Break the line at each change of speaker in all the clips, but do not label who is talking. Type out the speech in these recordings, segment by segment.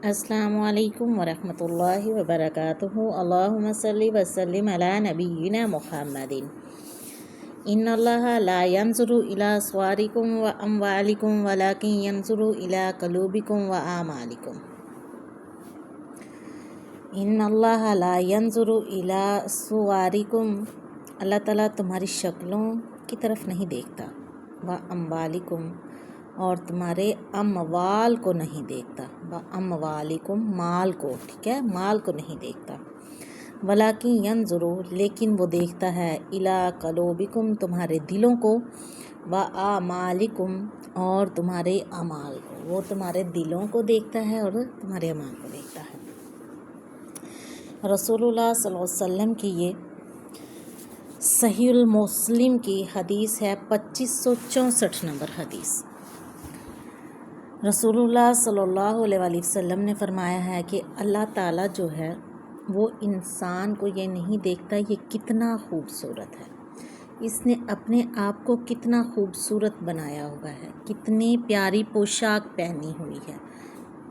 अस्सलामु अलैकुम वरहमतुल्लाहि वबरकातुहू। अल्लाहुम्मा सल्लि व सल्लिम अला नबिय्यिना मुहम्मदिन। इन्नल्लाहा ला यंजुरु इला अस्वारिकुम व अम्वालिकुम वलाकिन यंजुरु इला कलूबिकुम व आमालिकुम। इन्नल्लाहा ला यंजुरु इला अस्वारिकुम, अल्लाह ताला तुम्हारी शक्लों की तरफ नहीं देखता, व अम्वालिकुम, और तुम्हारे अम्वाल को नहीं देखता, व अम्वालिकुम, माल को, ठीक है, माल को नहीं देखता। वलाकिन यंजुरु, लेकिन वो देखता है, इला कलूबिकुम, तुम्हारे दिलों को, व आमालिकुम, और तुम्हारे अमाल को। वो तुम्हारे दिलों को देखता है और तुम्हारे अमाल को देखता है। रसूलुल्लाह सल्लल्लाहु अलैहि वसल्लम की ये सहीहुल मुस्लिम की हदीस है, 2564 नंबर हदीस। रसूलुल्लाह सल्लल्लाहु अलैहि वसल्लम ने फरमाया है कि अल्लाह ताला जो है वो इंसान को ये नहीं देखता ये कितना खूबसूरत है, इसने अपने आप को कितना खूबसूरत बनाया हुआ है, कितनी प्यारी पोशाक पहनी हुई है,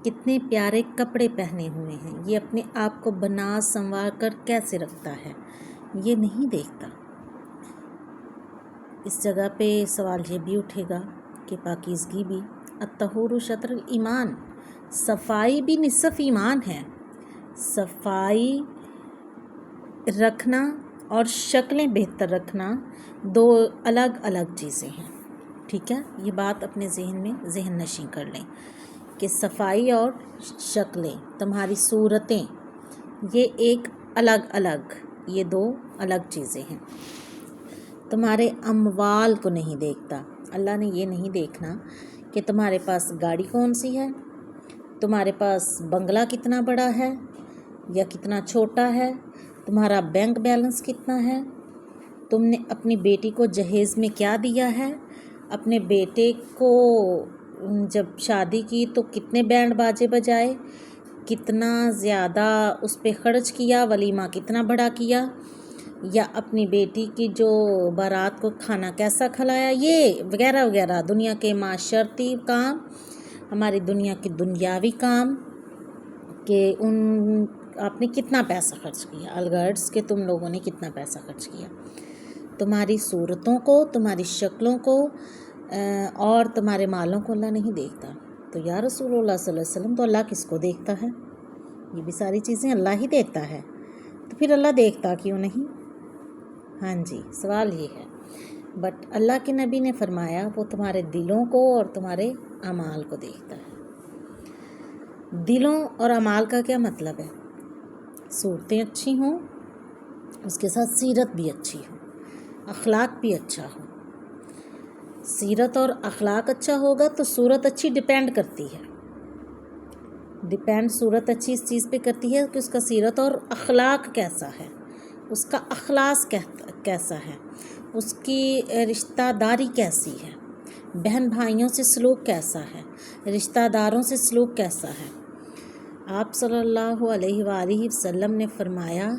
कितने प्यारे कपड़े पहने हुए हैं, ये अपने आप को बना संवार कर कैसे रखता है, ये नहीं देखता। इस जगह पे सवाल ये भी उठेगा कि पाकीज़गी भी अत्तहूरु शत्रुल ईमान, सफाई भी निसफ ईमान है। सफाई रखना और शक्लें बेहतर रखना दो अलग अलग चीज़ें हैं, ठीक है। ये बात अपने जहन में जहन नशीं कर लें कि सफाई और शक्लें, तुम्हारी सूरतें, ये एक अलग अलग, ये दो अलग चीज़ें हैं। तुम्हारे अम्वाल को नहीं देखता, अल्लाह ने ये नहीं देखना कि तुम्हारे पास गाड़ी कौन सी है, तुम्हारे पास बंगला कितना बड़ा है या कितना छोटा है, तुम्हारा बैंक बैलेंस कितना है, तुमने अपनी बेटी को जहेज़ में क्या दिया है, अपने बेटे को जब शादी की तो कितने बैंड बाजे बजाए, कितना ज़्यादा उस पर ख़र्च किया, वलीमा कितना बड़ा किया, या अपनी बेटी की जो बारात को खाना कैसा खिलाया, ये वगैरह वगैरह दुनिया के माशरती काम, हमारी दुनिया के दुनियावी काम कि उन आपने कितना पैसा खर्च किया, अलगर्ड्स के तुम लोगों ने कितना पैसा खर्च किया। तुम्हारी सूरतों को, तुम्हारी शक्लों को और तुम्हारे मालों को अल्लाह नहीं देखता। तो या रसूलुल्लाह सल्लल्लाहु अलैहि वसल्लम, तो अल्लाह किसको देखता है? ये भी सारी चीज़ें अल्लाह ही देता है, तो फिर अल्लाह देखता क्यों नहीं? हाँ जी, सवाल ये है। बट अल्लाह के नबी ने फरमाया वो तुम्हारे दिलों को और तुम्हारे अमाल को देखता है। दिलों और अमाल का क्या मतलब है? सूरतें अच्छी हों, उसके साथ सीरत भी अच्छी हो, अखलाक भी अच्छा हो। सीरत और अखलाक अच्छा होगा तो सूरत अच्छी डिपेंड करती है, सूरत अच्छी इस चीज़ पे करती है कि उसका सीरत और अखलाक कैसा है, उसका अखलास कैसा है, उसकी रिश्तेदारी कैसी है, बहन भाइयों से सलूक कैसा है, रिश्तेदारों से सलूक कैसा है। आप सल्लल्लाहु अलैहि वसल्लम ने फरमाया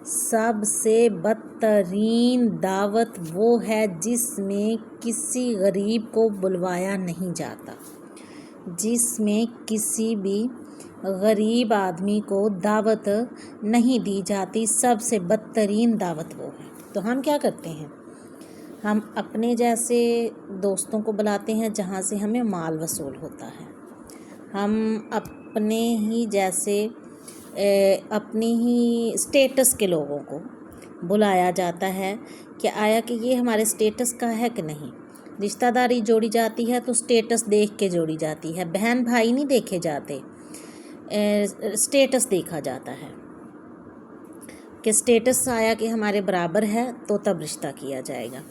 सबसे बदतरीन दावत वो है जिसमें किसी गरीब को बुलवाया नहीं जाता, जिसमें किसी भी गरीब आदमी को दावत नहीं दी जाती, सबसे बदतरीन दावत वो है। तो हम क्या करते हैं, हम अपने जैसे दोस्तों को बुलाते हैं जहाँ से हमें माल वसूल होता है, हम अपने ही जैसे अपनी ही स्टेटस के लोगों को बुलाया जाता है कि आया कि ये हमारे स्टेटस का है कि नहीं। रिश्तेदारी जोड़ी जाती है तो स्टेटस देख के जोड़ी जाती है, बहन भाई नहीं देखे जाते, स्टेटस देखा जाता है कि स्टेटस आया कि हमारे बराबर है तो तब रिश्ता किया जाएगा।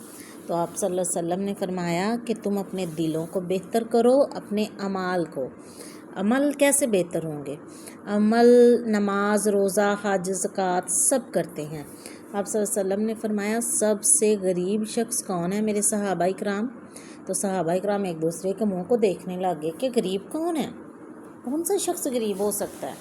तो आप सल्लल्लाहु अलैहि वसल्लम ने फरमाया कि तुम अपने दिलों को बेहतर करो, अपने अमाल को। अमल कैसे बेहतर होंगे? अमल नमाज, रोज़ा, हज, ज़कात सब करते हैं। आप सल्लल्लाहु अलैहि वसल्लम ने फरमाया सबसे गरीब शख्स कौन है मेरे सहाबाई कराम? तो सहाबाई कराम एक दूसरे के मुंह को देखने लगे कि गरीब कौन है, कौन सा शख्स गरीब हो सकता है?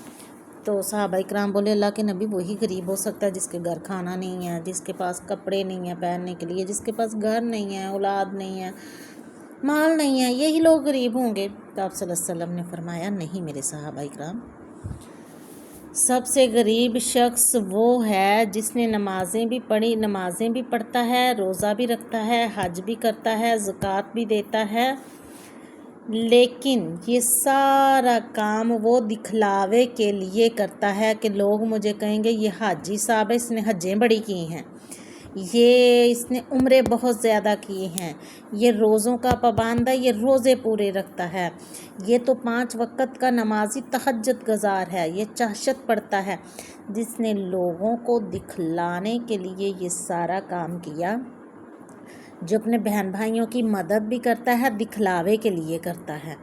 तो सहाबाई कराम बोले अल्लाह के नबी वही गरीब हो सकता है जिसके घर खाना नहीं है, जिसके पास कपड़े नहीं है पहनने के लिए, जिसके पास घर नहीं है, औलाद नहीं है, माल नहीं है, यही लोग गरीब होंगे। तो आप सल्लल्लाहु अलैहि वसल्लम ने फरमाया नहीं मेरे सहाबाई कराम, سب سے غریب شخص وہ ہے جس نے نمازیں بھی پڑھتا ہے، روزہ بھی رکھتا ہے، حج بھی کرتا ہے، زکوٰۃ بھی دیتا ہے، لیکن یہ سارا کام وہ دکھلاوے کے لیے کرتا ہے کہ لوگ مجھے کہیں گے یہ حاجی صاحب ہے، اس نے حجیں بڑی کی ہیں، یہ اس نے عمرے بہت زیادہ کی ہیں، یہ روزوں کا پابند ہے، یہ روزے پورے رکھتا ہے، یہ تو 5 وقت کا نمازی تہجد گزار ہے، یہ چہشت پڑھتا ہے۔ جس نے لوگوں کو دکھلانے کے لیے یہ سارا کام کیا، جو اپنے بہن بھائیوں کی مدد بھی کرتا ہے، دکھلاوے کے لیے کرتا ہے،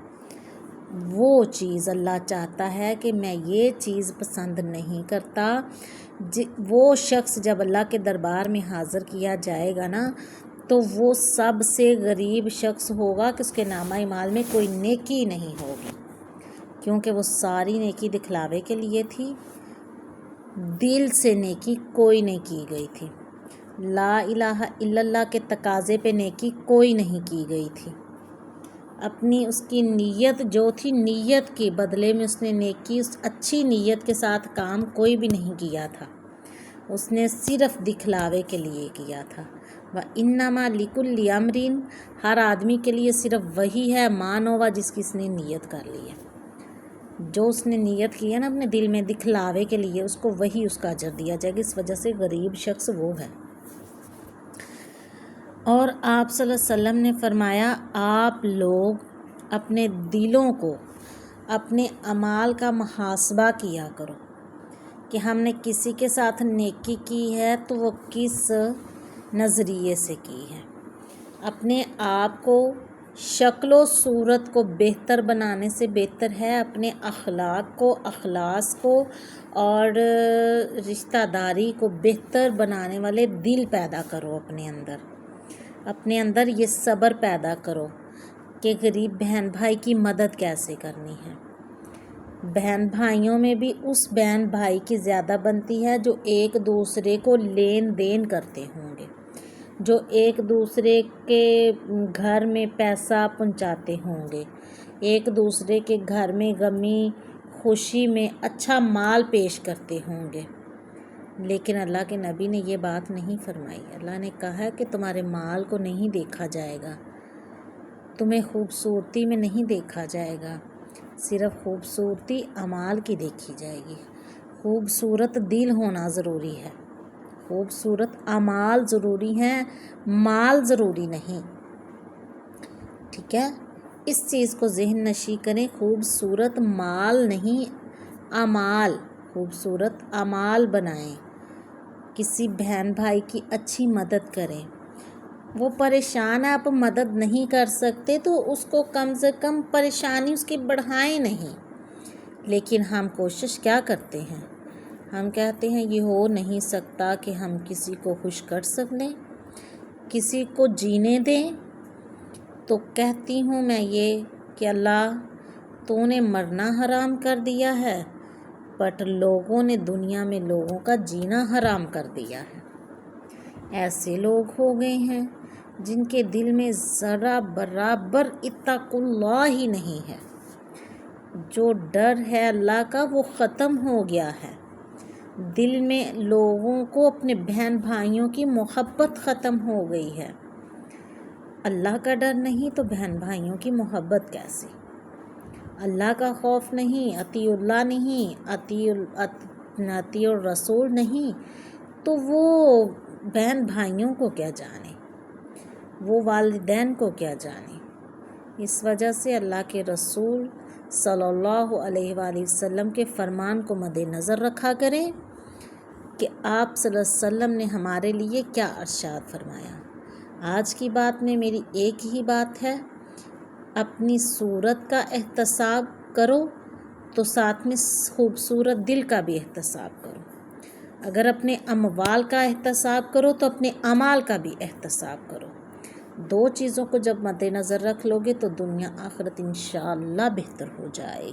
وہ چیز اللہ چاہتا ہے کہ میں یہ چیز پسند نہیں کرتا۔ وہ شخص جب اللہ کے دربار میں حاضر کیا جائے گا نا، تو وہ سب سے غریب شخص ہوگا کہ اس کے نامہ اعمال میں کوئی نیکی نہیں ہوگی، کیونکہ وہ ساری نیکی دکھلاوے کے لیے تھی، دل سے نیکی کوئی نہیں کی گئی تھی، لا الہ الا اللہ کے تقاضے پہ نیکی کوئی نہیں کی گئی تھی، اپنی اس کی نیت جو تھی، نیت کے بدلے میں اس نے نیکی، اس اچھی نیت کے ساتھ کام کوئی بھی نہیں کیا تھا، اس نے صرف دکھلاوے کے لیے کیا تھا۔ وَإِنَّمَا لِكُلِّ أَمْرٍ، ہر آدمی کے لیے صرف وہی ہے مانووا جس کی اس نے نیت کر لی ہے، جو اس نے نیت کی ہے نا اپنے دل میں دکھلاوے کے لیے، اس کو وہی اس کا اجر دیا جائے گا۔ اس وجہ سے غریب شخص وہ ہے۔ اور آپ صلی اللہ علیہ وسلم نے فرمایا، آپ لوگ اپنے دلوں کو، اپنے اعمال کا محاسبہ کیا کرو کہ ہم نے کسی کے ساتھ نیکی کی ہے تو وہ کس نظریے سے کی ہے۔ اپنے آپ کو، شکل و صورت کو بہتر بنانے سے بہتر ہے اپنے اخلاق کو، اخلاص کو اور رشتہ داری کو بہتر بنانے والے دل پیدا کرو اپنے اندر یہ صبر پیدا کرو کہ غریب بہن بھائی کی مدد کیسے کرنی ہے۔ بہن بھائیوں میں بھی اس بہن بھائی کی زیادہ بنتی ہے جو ایک دوسرے کو لین دین کرتے ہوں گے، جو ایک دوسرے کے گھر میں پیسہ پہنچاتے ہوں گے، ایک دوسرے کے گھر میں غمی خوشی میں اچھا مال پیش کرتے ہوں گے۔ لیکن اللہ کے نبی نے یہ بات نہیں فرمائی۔ اللہ نے کہا ہے کہ تمہارے مال کو نہیں دیکھا جائے گا، تمہیں خوبصورتی میں نہیں دیکھا جائے گا، صرف خوبصورتی اعمال کی دیکھی جائے گی۔ خوبصورت دل ہونا ضروری ہے، خوبصورت اعمال ضروری ہیں، مال ضروری نہیں، ٹھیک ہے؟ اس چیز کو ذہن نشی کریں، خوبصورت مال نہیں، اعمال، خوبصورت اعمال بنائیں، کسی بہن بھائی کی اچھی مدد کریں۔ وہ پریشان ہے، آپ مدد نہیں کر سکتے تو اس کو کم سے کم پریشانی اس کی بڑھائیں نہیں، لیکن ہم کوشش کیا کرتے ہیں؟ ہم کہتے ہیں یہ ہو نہیں سکتا کہ ہم کسی کو خوش کر سکیں، کسی کو جینے دیں۔ تو کہتی ہوں میں یہ کہ اللہ تو نے مرنا حرام کر دیا ہے، بٹ لوگوں نے دنیا میں لوگوں کا جینا حرام کر دیا ہے۔ ایسے لوگ ہو گئے ہیں جن کے دل میں ذرا برابر اتقوا اللہ ہی نہیں ہے، جو ڈر ہے اللہ کا وہ ختم ہو گیا ہے، دل میں لوگوں کو، اپنے بہن بھائیوں کی محبت ختم ہو گئی ہے۔ اللہ کا ڈر نہیں تو بہن بھائیوں کی محبت کیسے؟ اللہ کا خوف نہیں، اطیع اللہ نہیں، اطیع الرسول نہیں، تو وہ بہن بھائیوں کو کیا جانے، وہ والدین کو کیا جانے۔ اس وجہ سے اللہ کے رسول صلی اللہ علیہ وآلہ وسلم کے فرمان کو مد نظر رکھا کریں کہ آپ صلی اللہ علیہ وسلم نے ہمارے لیے کیا ارشاد فرمایا۔ آج کی بات میں میری ایک ہی بات ہے، اپنی صورت کا احتساب کرو تو ساتھ میں خوبصورت دل کا بھی احتساب کرو۔ اگر اپنے اموال کا احتساب کرو تو اپنے اعمال کا بھی احتساب کرو۔ دو چیزوں کو جب مد نظر رکھ لو گے تو دنیا آخرت انشاءاللہ بہتر ہو جائے